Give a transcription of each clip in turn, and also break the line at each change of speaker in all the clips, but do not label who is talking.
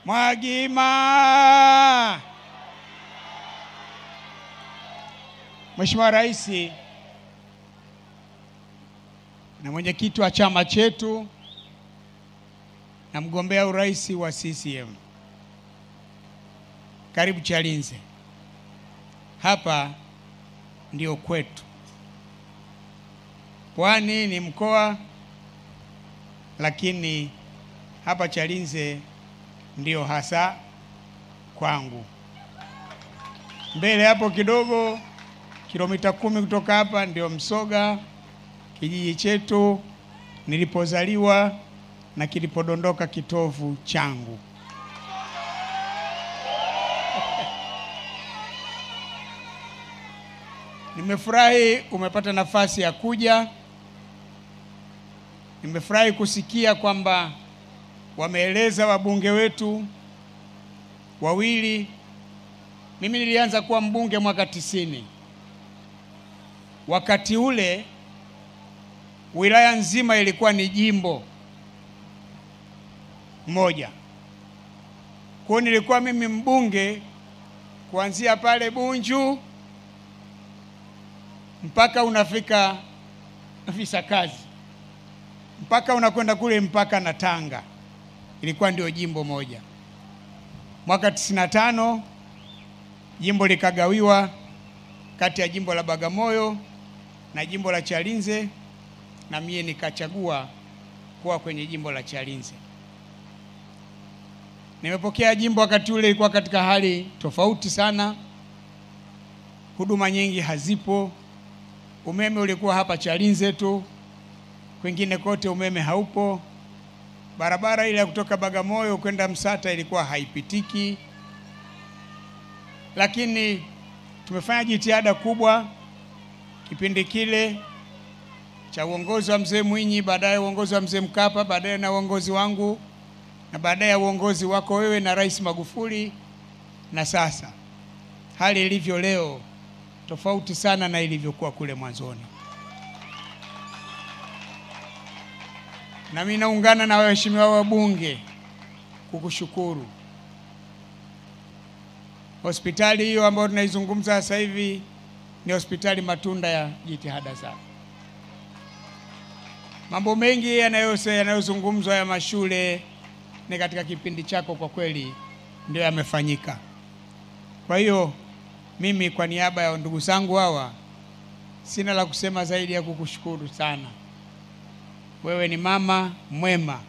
Mwagima. Mheshimiwa Rais na mwenyekiti wa chama chetu na mgombea urais wa CCM, karibu Chalinze. Hapa ndio kwetu. Pwani ni mkoa, lakini hapa Chalinze ndio hasa kwangu. Mbele hapo kidogo, kilomita 10 kutoka hapa, ndio Msoga, kijiji chetu nilipozaliwa na kilipodondoka kitovu changu. Nimefurahi umepata nafasi ya kuja. Nimefurahi kusikia kwamba wameeleza wabunge wetu wawili. Mimi nilianza kuwa mbunge mwaka 90. Wakati ule wilaya nzima ilikuwa ni jimbo moja. Kwa nilikuwa mimi mbunge kuanzia pale Bunju mpaka unafika Visakazi, mpaka unakwenda kule mpaka na Tanga. Ilikuwa ndio jimbo moja. Mwaka 95 jimbo likagawiwa kati ya jimbo la Bagamoyo na jimbo la Chalinze, na mie nikachagua kuwa kwenye jimbo la Chalinze. Nimepokea jimbo wakati ule ilikuwa katika hali tofauti sana. Huduma nyingi hazipo. Umeme ulikuwa hapa Chalinze tu, kwingine kote umeme haupo. Barabara ile ya kutoka Bagamoyo kwenda Msata ilikuwa haipitiki. Lakini tumefanya jitihada kubwa kipindi kile cha uongozi wa mzee Mwinyi, baadaye uongozi wa mzee Mkapa, baadaye na uongozi wangu, na baadaye uongozi wako wewe na Rais Magufuli, na sasa hali ilivyo leo tofauti sana na ilivyokuwa kule mwanzoni. Na mimi naungana na waheshimiwa wabunge kukushukuru. Hospitali hiyo ambayo tunaizungumza sasa hivi ni hospitali matunda ya jitihada zako. Mambo mengi yanayozungumzwa ya mashule ni katika kipindi chako, kwa kweli ndio yamefanyika. Kwa hiyo mimi kwa niaba ya ndugu zangu hawa sina la kusema zaidi ya kukushukuru sana. Wewe ni mama mwema,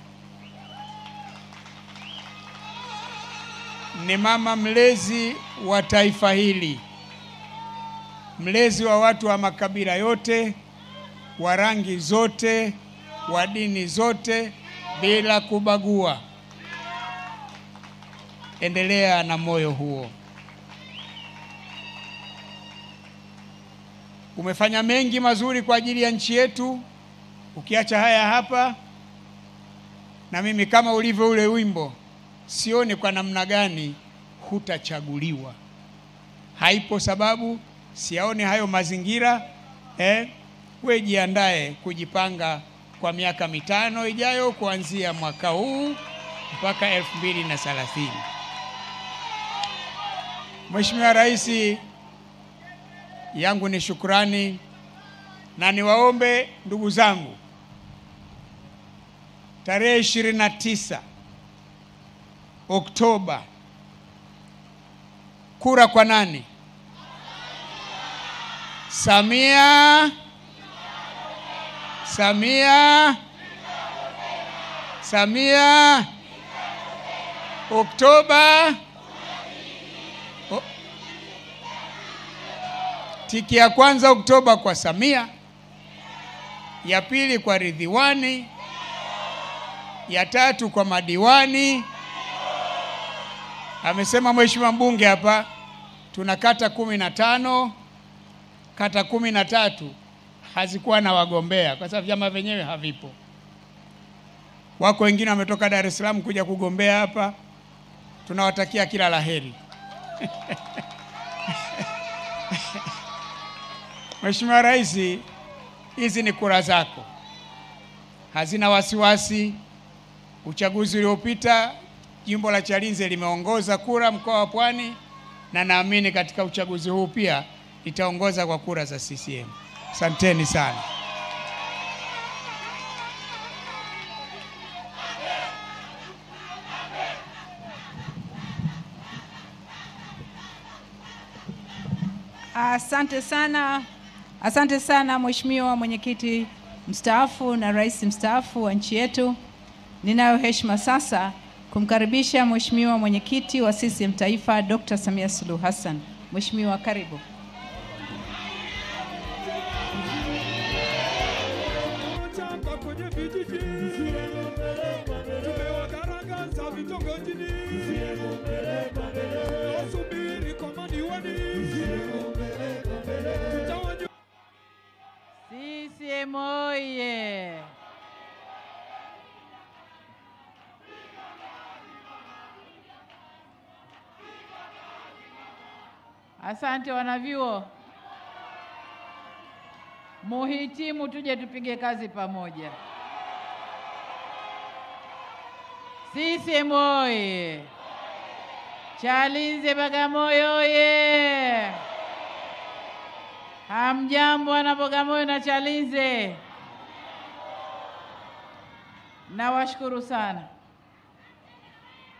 ni mama mlezi wa taifa hili, mlezi wa watu wa makabila yote, wa rangi zote, wa dini zote, bila kubagua. Endelea na moyo huo. Umefanya mengi mazuri kwa ajili ya nchi yetu, ukiacha haya hapa. Na mimi kama ulivyo ule wimbo, sioni kwa namna gani hutachaguliwa. Haipo sababu, siaoni hayo mazingira. Wewe jiandae kujipanga kwa miaka 5 ijayo kuanzia mwaka huu mpaka 2030. Mheshimiwa Rais, yangu ni shukrani, na niwaombe ndugu zangu, tarehe 29 Oktoba, kura kwa nani? Samia. Samia. Samia. Oktoba. Tiki ya kwanza Oktoba kwa Samia, ya pili kwa Ridhiwani, ya tatu kwa madiwani. Amesema mheshimiwa mbunge hapa tuna kata 15, kata 13 hazikuwa na wagombea kwa sababu vyama vyenyewe havipo. Wako wengine wametoka Dar es Salaam kuja kugombea hapa. Tunawatakia kila laheri. Mheshimiwa Rais, hizi ni kura zako, hazina wasiwasi. Uchaguzi uliopita Jimbo la Chalinze limeongoza kura mkoa wa Pwani, na naamini katika uchaguzi huu pia litaongoza kwa kura za CCM. Asanteni sana.
Asante sana Mheshimiwa Mwenyekiti mstaafu na Rais mstaafu wa nchi yetu. Ninayo heshima sasa kumkaribisha Mheshimiwa Mwenyekiti wa CCM Taifa Dr. Samia Suluhu Hassan. Mheshimiwa, karibu.
CCM oye! Asante wanavyuo. Muhitimu, tuje tupige kazi pamoja. CCM oye! Chalinze Bagamoyo oye! Hamjambo wana Bagamoyo na Chalinze. Nawashukuru sana.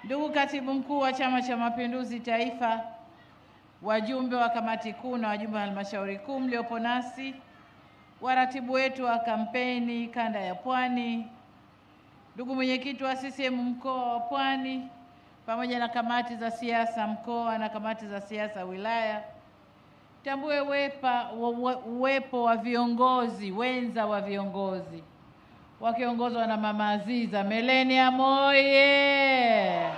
Ndugu Katibu Mkuu wa Chama cha Mapinduzi Taifa, wajumbe wa kamati kuu na wajumbe wa halmashauri kuu mliopo nasi, waratibu wetu wa kampeni kanda ya Pwani, ndugu mwenyekiti wa CCM mkoa wa Pwani, pamoja na kamati za siasa mkoa na kamati za siasa wilaya, tambue uwepo wa viongozi wenza wa viongozi wakiongozwa na Mama Aziza. Millennium oye!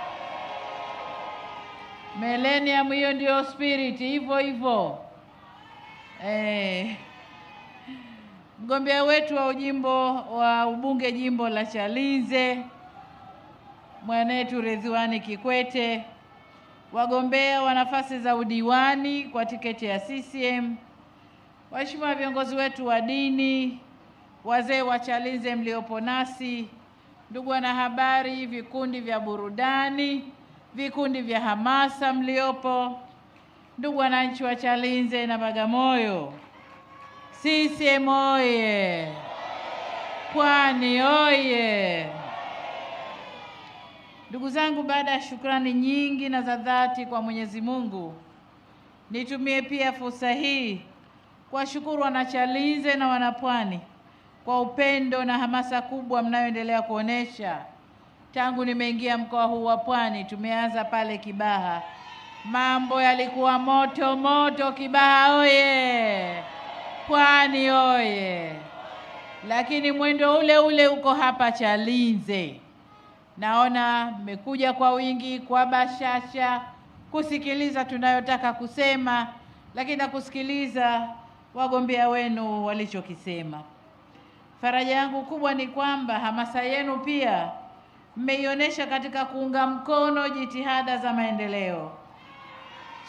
Millennium hiyo ndio spirit, hivyo hivyo. Mgombea wetu wa ubunge jimbo la Chalinze, mwanetu Ridhiwani Kikwete, wagombea wa nafasi za udiwani kwa tiketi ya CCM, waheshimiwa viongozi wetu wa dini, wazee wa Chalinze mliopo nasi, ndugu wanahabari, vikundi vya burudani, vikundi vya hamasa mliopo, ndugu wananchi wa Chalinze na Bagamoyo, CCM oye! Pwani oye! Ndugu zangu, baada ya shukrani nyingi na za dhati kwa Mwenyezi Mungu, nitumie pia fursa hii kuwashukuru wana Chalinze na wanapwani kwa upendo na hamasa kubwa mnayoendelea kuonesha tangu nimeingia mkoa huu wa Pwani. Tumeanza pale Kibaha, mambo yalikuwa moto moto. Kibaha oye! Pwani oye! Lakini mwendo ule ule uko hapa Chalinze. Naona mmekuja kwa wingi, kwa bashasha, kusikiliza tunayotaka kusema, lakini na kusikiliza wagombea wenu walichokisema. Faraja yangu kubwa ni kwamba hamasa yenu pia mmeionyesha katika kuunga mkono jitihada za maendeleo.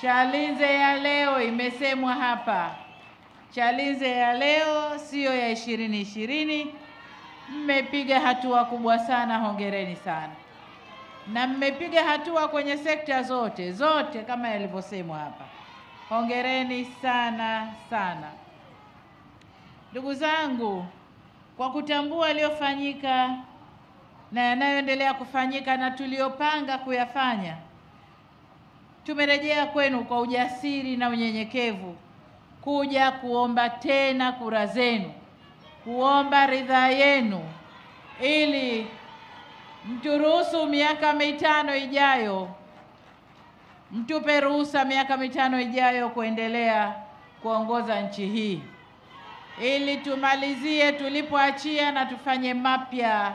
Chalinze ya leo imesemwa hapa. Chalinze ya leo siyo ya 2020. Mmepiga hatua kubwa sana, hongereni sana. Na mmepiga hatua kwenye sekta zote kama yalivyosemwa hapa. Hongereni sana sana. Ndugu zangu, kwa kutambua yaliyofanyika na yanayoendelea kufanyika na tuliopanga kuyafanya, tumerejea kwenu kwa ujasiri na unyenyekevu kuja kuomba tena kura zenu, kuomba ridhaa yenu ili mturuhusu miaka mitano ijayo, mtupe ruhusa miaka mitano ijayo kuendelea kuongoza nchi hii, ili tumalizie tulipoachia na tufanye mapya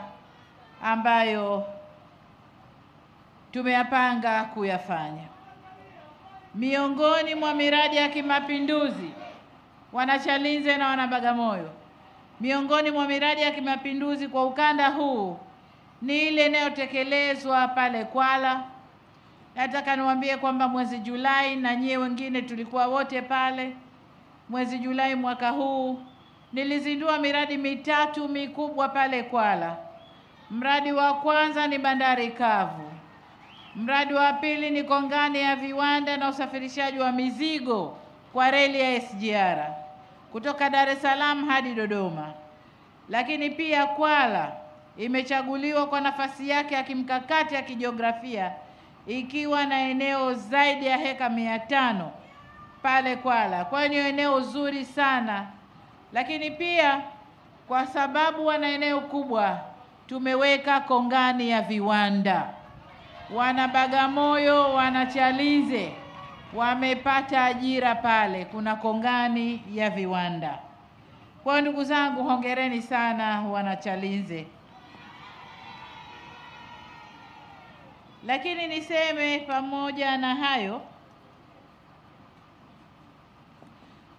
ambayo tumeyapanga kuyafanya. Miongoni mwa miradi ya kimapinduzi, wana Chalinze na wana Bagamoyo, miongoni mwa miradi ya kimapinduzi kwa ukanda huu ni ile inayotekelezwa pale Kwala. Nataka niwaambie kwamba mwezi Julai, na nyie wengine tulikuwa wote pale, mwezi Julai mwaka huu nilizindua miradi mitatu mikubwa pale Kwala. Mradi wa kwanza ni bandari kavu. Mradi wa pili ni kongani ya viwanda na usafirishaji wa mizigo kwa reli ya SGR kutoka Dar es Salaam hadi Dodoma. Lakini pia Kwala imechaguliwa kwa nafasi yake ya kimkakati ya kijiografia, ikiwa na eneo zaidi ya heka 500 pale Kwala. Kwa hiyo ni eneo zuri sana. Lakini pia kwa sababu wana eneo kubwa, tumeweka kongani ya viwanda. Wana Bagamoyo, wana Chalinze wamepata ajira pale, kuna kongani ya viwanda. Kwa ndugu zangu, hongereni sana wana Chalinze. Lakini niseme pamoja na hayo,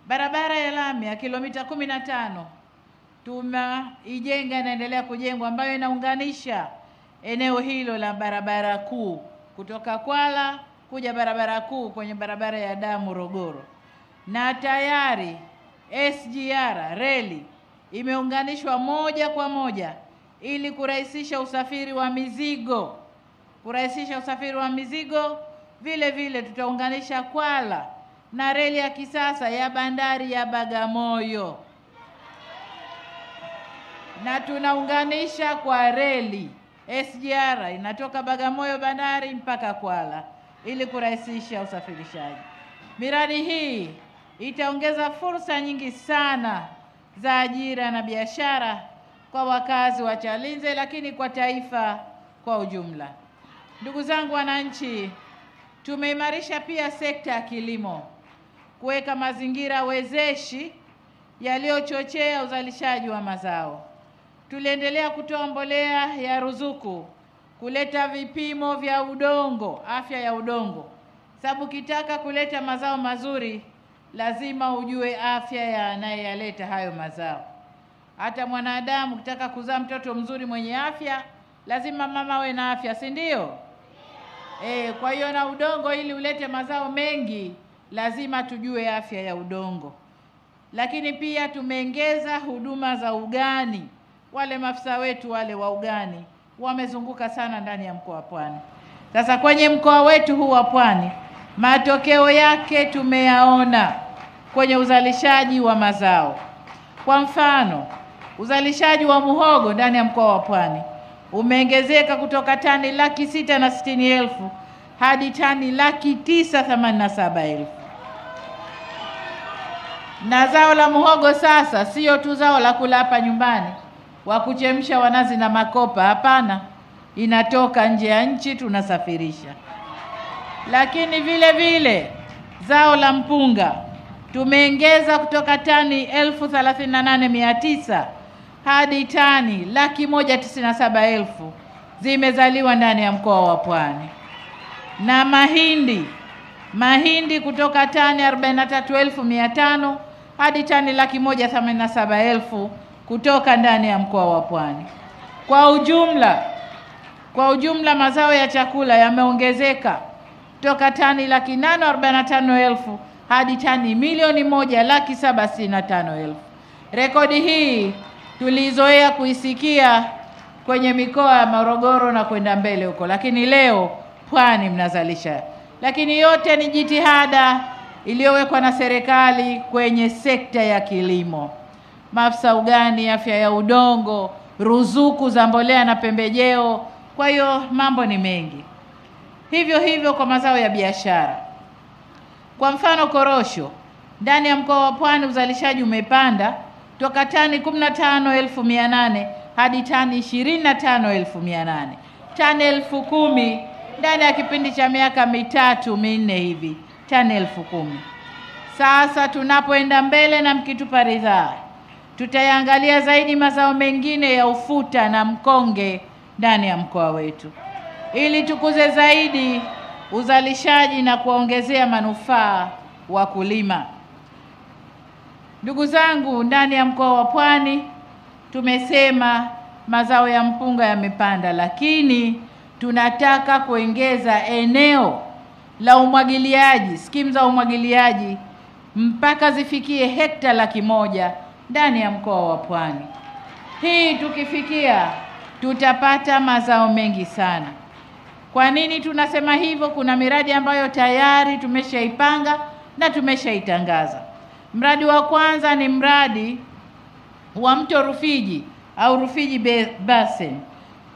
barabara ya lami ya kilomita 15 tumeijenga, inaendelea kujengwa, ambayo inaunganisha eneo hilo la barabara kuu kutoka Kwala kuja barabara kuu kwenye barabara ya Dar Morogoro. Na tayari SGR reli imeunganishwa moja kwa moja ili kurahisisha usafiri wa mizigo. Vile vile tutaunganisha Kwala na reli ya kisasa ya bandari ya Bagamoyo. Na tunaunganisha kwa reli. SGR inatoka Bagamoyo bandari mpaka Kwala ili kurahisisha usafirishaji. Miradi hii itaongeza fursa nyingi sana za ajira na biashara kwa wakazi wa Chalinze, lakini kwa taifa kwa ujumla. Ndugu zangu wananchi, tumeimarisha pia sekta ya kilimo, kuweka mazingira wezeshi yaliyochochea uzalishaji wa mazao. Tuliendelea kutoa mbolea ya ruzuku, kuleta vipimo vya udongo, afya ya udongo. Sababu kitaka kuleta mazao mazuri, lazima ujue afya ya anayeyaleta hayo mazao. Hata mwanadamu kitaka kuzaa mtoto mzuri mwenye afya, lazima mama awe na afya, si ndio? Kwa hiyo na udongo, ili ulete mazao mengi, lazima tujue afya ya udongo. Lakini pia tumeongeza huduma za ugani. Wale maafisa wetu wale wa ugani wamezunguka sana ndani ya mkoa wa Pwani. Sasa kwenye mkoa wetu huu wa Pwani, matokeo yake tumeyaona kwenye uzalishaji wa mazao. Kwa mfano, uzalishaji wa muhogo ndani ya mkoa wa Pwani umeongezeka kutoka tani 660,000 hadi tani 987,000. Na zao la muhogo sasa sio tu zao la kula hapa nyumbani, wa kuchemsha wanazi na makopa, hapana, inatoka nje ya nchi tunasafirisha. Lakini vile vile zao la mpunga tumeongeza kutoka tani 38,900 hadi tani 197,000 zimezaliwa ndani ya mkoa wa Pwani. Na mahindi kutoka tani 43,500 hadi tani 187,000 kutoka ndani ya mkoa wa Pwani. Kwa ujumla mazao ya chakula yameongezeka kutoka tani 845,000 hadi tani 1,765,000. Rekodi hii tulizoea kuisikia kwenye mikoa ya Morogoro na kwenda mbele huko, lakini leo Pwani mnazalisha. Lakini yote ni jitihada iliyowekwa na serikali kwenye sekta ya kilimo. Maafisa ugani, afya ya udongo, ruzuku za mbolea na pembejeo. Kwa hiyo mambo ni mengi. Hivyo kwa mazao ya biashara. Kwa mfano korosho, ndani ya mkoa wa Pwani uzalishaji umepanda toka tani 15,800 hadi tani 25,800. Tani 10,000 ndani ya kipindi cha miaka 3-4 hivi, tani 10,000. Sasa tunapoenda mbele na mkitupa ridhaa, tutayangalia zaidi mazao mengine ya ufuta na mkonge ndani ya mkoa wetu, ili tukuze zaidi uzalishaji na kuongezea manufaa wakulima. Ndugu zangu, ndani ya mkoa wa Pwani tumesema mazao ya mpunga yamepanda, lakini tunataka kuongeza eneo la umwagiliaji, skimu za umwagiliaji mpaka zifikie hekta 100,000 ndani ya mkoa wa Pwani. Hii tukifikia tutapata mazao mengi sana. Kwa nini tunasema hivyo? Kuna miradi ambayo tayari tumeshaipanga na tumeshaitangaza. Mradi wa kwanza ni mradi wa mto Rufiji au Rufiji Basin.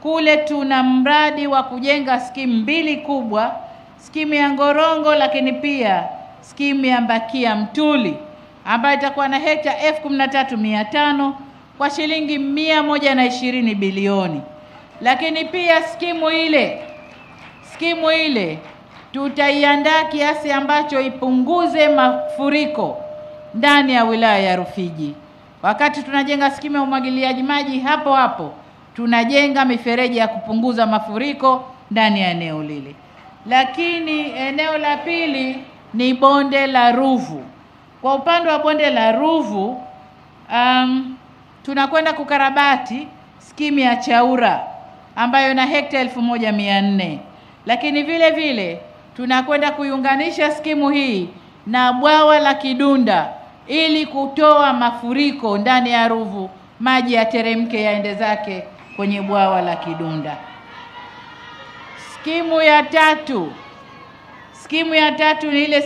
Kule tuna mradi wa kujenga skimu mbili kubwa, skimu ya Ngorongo lakini pia skimu ya Mbakia Mtuli, ambayo itakuwa na hekta 13,500 kwa shilingi 120 bilioni. Lakini pia skimu ile tutaiandaa kiasi ambacho ipunguze mafuriko ndani ya wilaya ya Rufiji. Wakati tunajenga skimu ya umwagiliaji maji, hapo tunajenga mifereji ya kupunguza mafuriko ndani ya eneo lile. Lakini eneo la pili ni bonde la Ruvu. Kwa upande wa bonde la Ruvu, tunakwenda kukarabati skimu ya Chaura ambayo na hekta 1,400. Lakini vile vile tunakwenda kuiunganisha skimu hii na bwawa la Kidunda ili kutoa mafuriko ndani ya Ruvu, maji yateremke yaende zake kwenye bwawa la Kidunda. Skimu ya tatu ni ile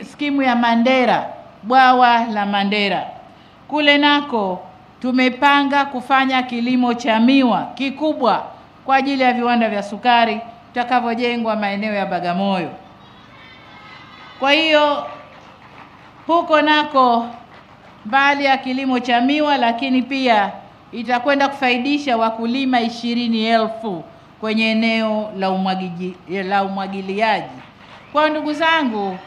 skimu ya Mandera, bwawa la Mandera. Kule nako tumepanga kufanya kilimo cha miwa kikubwa kwa ajili ya viwanda vya sukari tutakavyojengwa maeneo ya Bagamoyo. Kwa hiyo huko nako mbali ya kilimo cha miwa, lakini pia itakwenda kufaidisha wakulima 20,000 kwenye eneo la umwagiliaji. Kwa ndugu zangu,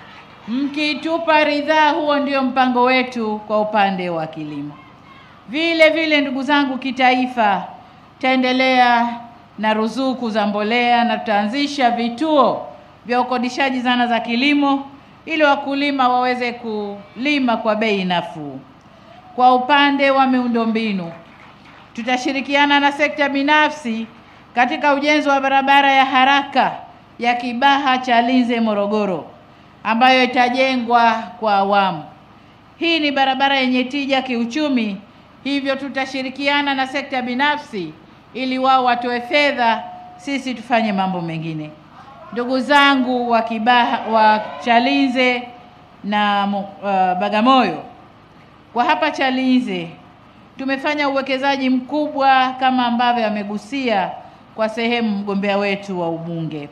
mkitupa ridhaa, huo ndio mpango wetu kwa upande wa kilimo. Vile vile ndugu zangu, kitaifa taendelea na ruzuku za mbolea na tutaanzisha vituo vya ukodishaji zana za kilimo ili wakulima waweze kulima kwa bei nafuu. Kwa upande wa miundombinu, tutashirikiana na sekta binafsi katika ujenzi wa barabara ya haraka ya Kibaha Chalinze Morogoro ambayo itajengwa kwa awamu. Hii ni barabara yenye tija kiuchumi, hivyo tutashirikiana na sekta binafsi ili wao watoe fedha, sisi tufanye mambo mengine. Ndugu zangu wa Kibaha, wa Chalinze na Bagamoyo, kwa hapa Chalinze tumefanya uwekezaji mkubwa kama ambavyo amegusia kwa sehemu mgombea wetu wa ubunge.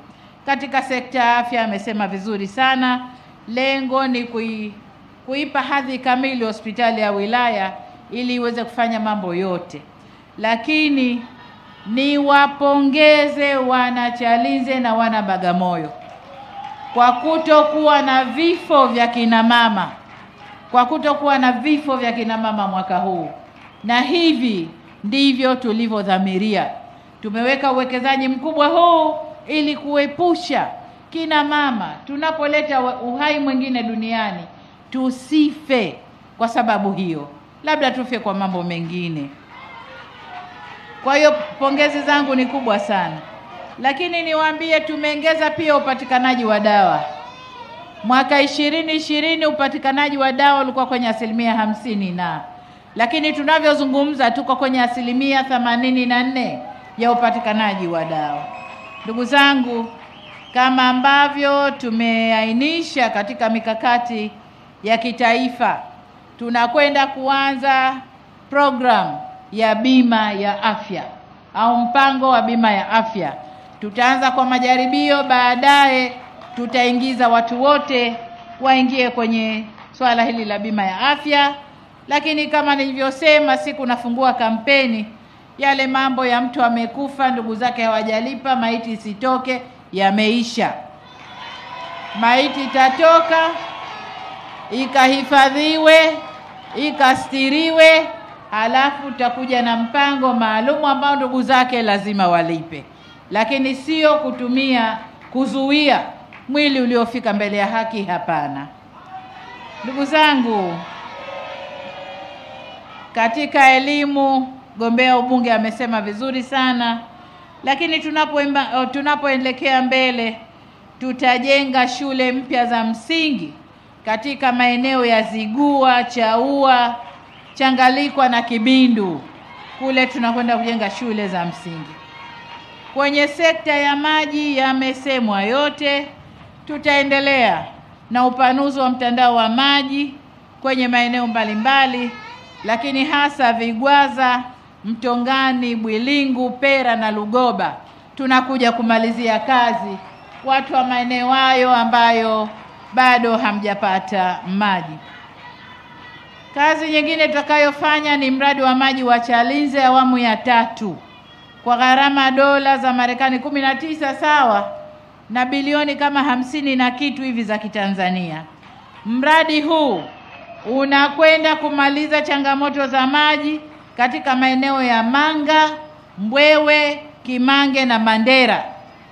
Katika sekta ya afya amesema vizuri sana. Lengo ni kuipa hadhi kamili hospitali ya wilaya ili iweze kufanya mambo yote. Lakini ni wapongeze wana Chalinze na wana Bagamoyo kwa kutokuwa na vifo vya kina mama, mwaka huu. Na hivi ndivyo tulivyodhamiria. Tumeweka uwekezaji mkubwa huu ili kuepusha kina mama, tunapoleta uhai mwingine duniani, tusife kwa sababu hiyo, labda tufe kwa mambo mengine. Kwa hiyo pongezi zangu ni kubwa sana. Lakini niwaambie, tumeongeza pia upatikanaji wa dawa. Mwaka 2020 upatikanaji wa dawa ulikuwa kwenye 50%, lakini tunavyozungumza tuko kwenye 84% ya upatikanaji wa dawa. Ndugu zangu, kama ambavyo tumeainisha katika mikakati ya kitaifa, tunakwenda kuanza program ya bima ya afya au mpango wa bima ya afya. Tutaanza kwa majaribio, baadaye tutaingiza watu wote waingie kwenye swala hili la bima ya afya. Lakini kama nilivyosema, siku nafungua kampeni, yale mambo ya mtu amekufa, ndugu zake hawajalipa, maiti isitoke, yameisha. Maiti itatoka, ikahifadhiwe, ikastiriwe, halafu utakuja na mpango maalum ambao ndugu zake lazima walipe. Lakini sio kuzuia mwili uliofika mbele ya haki, hapana. Ndugu zangu, katika elimu gombea ubunge amesema vizuri sana. Lakini tunapoelekea mbele, tutajenga shule mpya za msingi katika maeneo ya Zigua, Chaua, Changalikwa na Kibindu. Kule tunakwenda kujenga shule za msingi. Kwenye sekta ya maji yamesemwa yote. Tutaendelea na upanuzi wa mtandao wa maji kwenye maeneo mbalimbali, lakini hasa Vigwaza, Mtongani, Bwilingu, Pera na Lugoba. Tunakuja kumalizia kazi watu wa maeneo hayo ambayo bado hamjapata maji. Kazi nyingine tutakayofanya ni mradi wa maji wa Chalinze awamu ya 3 kwa gharama dola za Marekani 19 sawa na bilioni kama 50 na kitu hivi za Kitanzania. Mradi huu unakwenda kumaliza changamoto za maji katika maeneo ya Manga, Mbwewe, Kimange na Mandera.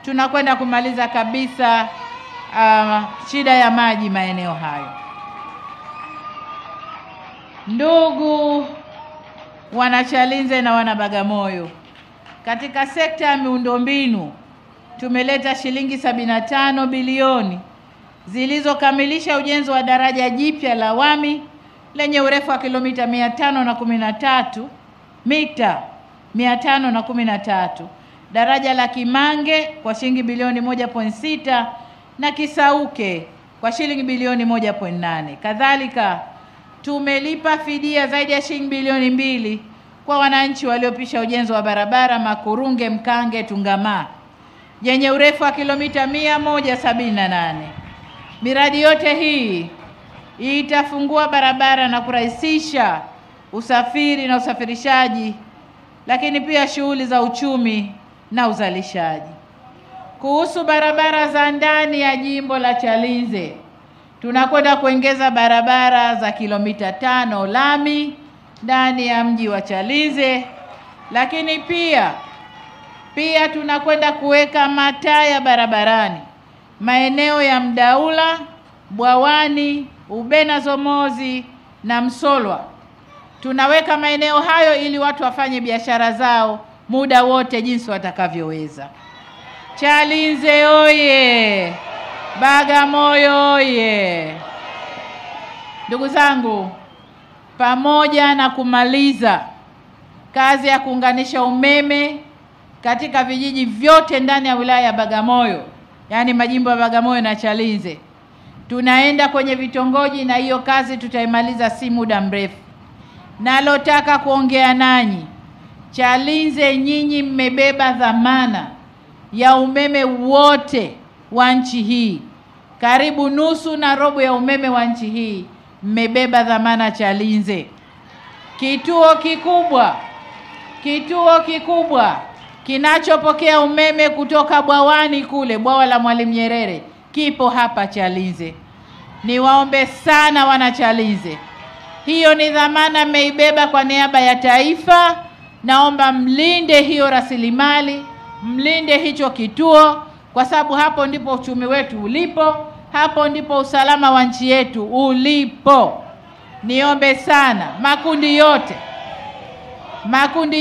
Tunakwenda kumaliza kabisa shida ya maji maeneo hayo. Ndugu wana Chalinze na wana Bagamoyo, katika sekta ya miundombinu tumeleta shilingi 75 bilioni zilizokamilisha ujenzi wa daraja jipya la Wami lenye urefu wa kilomita 513 mita 513, daraja la Kimange kwa shilingi bilioni 1.6 na Kisauke kwa shilingi bilioni 1.8. Kadhalika tumelipa fidia zaidi ya shilingi bilioni 2 kwa wananchi waliopisha ujenzi wa barabara Makurunge Mkange Tungamaa yenye urefu wa kilomita 178. Miradi yote hii itafungua barabara na kurahisisha usafiri na usafirishaji, lakini pia shughuli za uchumi na uzalishaji. Kuhusu barabara za ndani ya jimbo la Chalinze, tunakwenda kuongeza barabara za kilomita 5 lami ndani ya mji wa Chalinze, lakini pia tunakwenda kuweka mataa ya barabarani maeneo ya Mdaula, Bwawani, Ubena Zomozi na Msolwa. Tunaweka maeneo hayo ili watu wafanye biashara zao muda wote jinsi watakavyoweza. Chalinze oye! Bagamoyo oye! Ndugu zangu, pamoja na kumaliza kazi ya kuunganisha umeme katika vijiji vyote ndani ya wilaya ya Bagamoyo, yani majimbo ya Bagamoyo na Chalinze, tunaenda kwenye vitongoji na hiyo kazi tutaimaliza si muda mrefu. Nalotaka kuongea nanyi, Chalinze nyinyi mmebeba dhamana ya umeme wote wa nchi hii. Karibu nusu na robo ya umeme wa nchi hii mmebeba dhamana Chalinze. Kituo kikubwa kinachopokea umeme kutoka Bwawani kule, bwawa la Mwalimu Nyerere, kipo hapa Chalinze. Niwaombe sana wana Chalinze, hiyo ni dhamana mmeibeba kwa niaba ya taifa. Naomba mlinde hiyo rasilimali, mlinde hicho kituo, kwa sababu hapo ndipo uchumi wetu ulipo, hapo ndipo usalama wa nchi yetu ulipo. Niombe sana makundi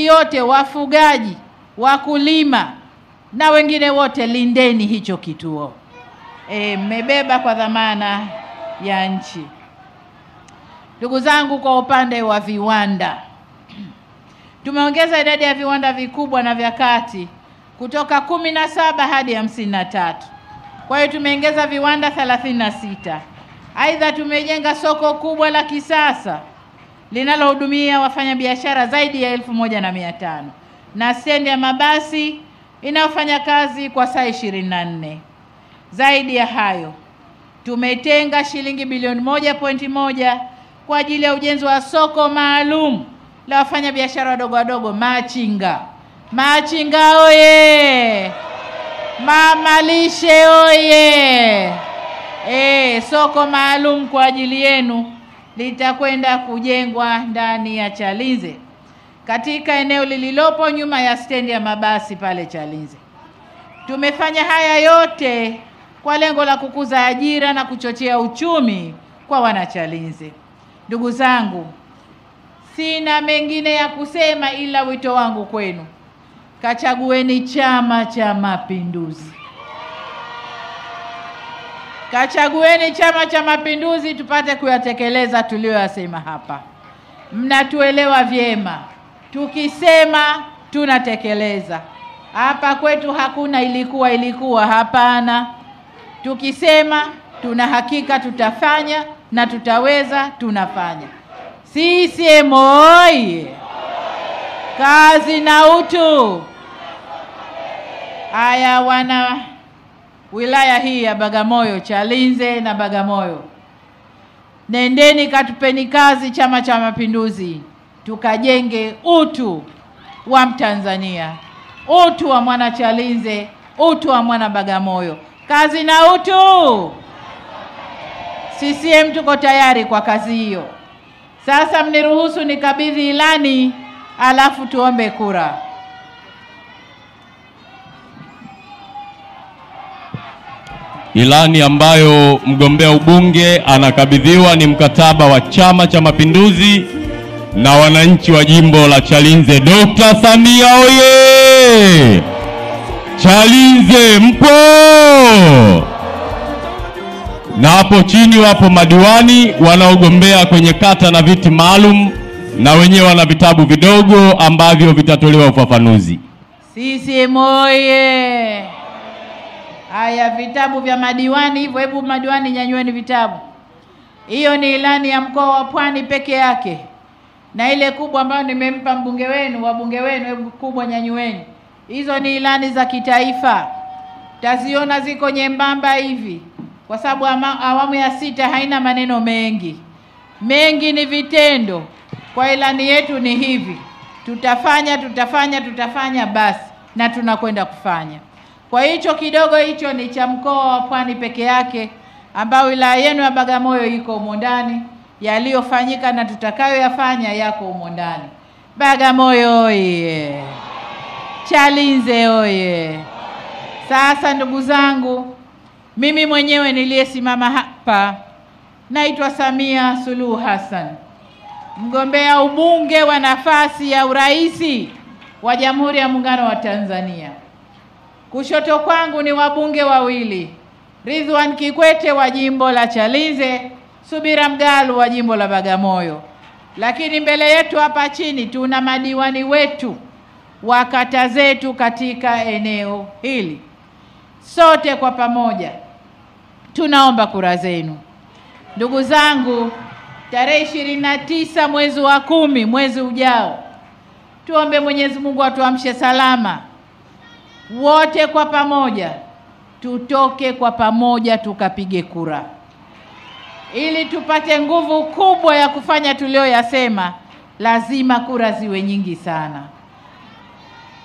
yote, wafugaji, wakulima na wengine wote, lindeni hicho kituo. Mmebeba kwa dhamana ya nchi. Ndugu zangu, kwa upande wa viwanda, tumeongeza idadi ya viwanda vikubwa na vya kati kutoka 17 hadi 53. Kwa hiyo tumeongeza viwanda 36. Aidha, tumejenga soko kubwa la kisasa linalohudumia wafanyabiashara zaidi ya 1500 na stendi ya mabasi inayofanya kazi kwa saa 24. Zaidi ya hayo, tumetenga shilingi bilioni 1.1 kwa ajili ya ujenzi wa soko maalum la wafanyabiashara wadogo machinga. Machinga oye! Mama lishe oye! Soko maalum kwa ajili yenu litakwenda kujengwa ndani ya Chalinze katika eneo lililopo nyuma ya stendi ya mabasi pale Chalinze. Tumefanya haya yote kwa lengo la kukuza ajira na kuchochea uchumi kwa wana Chalinze. Ndugu zangu, sina mengine ya kusema ila wito wangu kwenu, kachagueni Chama cha Mapinduzi. Kachagueni Chama cha Mapinduzi tupate kuyatekeleza tuliyoyasema hapa. Mnatuelewa vyema. Tukisema tunatekeleza. Hapa kwetu hakuna ilikuwa, hapana. Tukisema tuna hakika tutafanya na tutaweza, tunafanya. CCM oyee! Kazi na utu. Haya, wana wilaya hii ya Bagamoyo, Chalinze na Bagamoyo, nendeni katupeni kazi Chama cha Mapinduzi, tukajenge utu wa Mtanzania, utu wa mwana Chalinze, utu wa mwana Bagamoyo. Kazi na utu. CCM tuko tayari kwa kazi hiyo. Sasa mniruhusu nikabidhi ilani, alafu tuombe kura.
Ilani ambayo mgombea ubunge anakabidhiwa ni mkataba wa Chama cha Mapinduzi na wananchi wa jimbo la Chalinze. Dr. Samia oye! Chalinze mpo! Na hapo chini wapo madiwani wanaogombea kwenye kata na viti maalum, na wenyewe wana vitabu vidogo ambavyo vitatolewa ufafanuzi.
CCM oye! Haya, vitabu vya madiwani hivyo, hebu madiwani nyanyueni vitabu. Hiyo ni ilani ya mkoa wa Pwani peke yake, na ile kubwa ambayo nimempa mbunge wenu, wabunge wenu, hebu kubwa nyanyueni. Hizo ni ilani za kitaifa. Taziona ziko nyembamba hivi kwa sababu awamu ya 6 haina maneno mengi. Mengi ni vitendo. Kwa ilani yetu ni hivi: tutafanya basi, na tunakwenda kufanya. Kwa hicho kidogo hicho ni cha mkoa wa Pwani peke yake, ambao wilaya yenu ya Bagamoyo iko humo ndani. Yaliyofanyika na tutakayoyafanya yako humo ndani. Bagamoyo oye! Chalinze oye! Sasa ndugu zangu, mimi mwenyewe niliyesimama hapa naitwa Samia Suluhu Hassan, mgombea ubunge wa nafasi ya uraisi wa Jamhuri ya Muungano wa Tanzania. Kushoto kwangu ni wabunge wawili, Ridhiwani Kikwete wa jimbo la Chalinze, Subira Mgalu wa jimbo la Bagamoyo. Lakini mbele yetu hapa chini tuna madiwani wetu wa kata zetu katika eneo hili. Sote kwa pamoja tunaomba kura zenu. Ndugu zangu, tarehe 29 mwezi wa 10, mwezi ujao, tuombe Mwenyezi Mungu atuamshe salama. Wote kwa pamoja tutoke kwa pamoja tukapige kura, ili tupate nguvu kubwa ya kufanya tulioyasema. Lazima kura ziwe nyingi sana,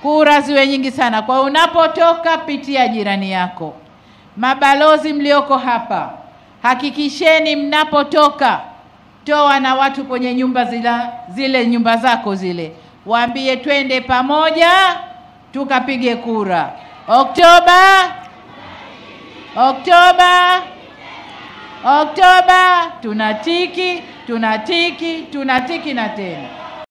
kura ziwe nyingi sana. Kwa unapotoka, pitia jirani yako. Mabalozi mlioko hapa, hakikisheni mnapotoka, toa na watu kwenye nyumba zile nyumba zako zile, waambie twende pamoja tukapige kura. Oktoba tunatiki na tena.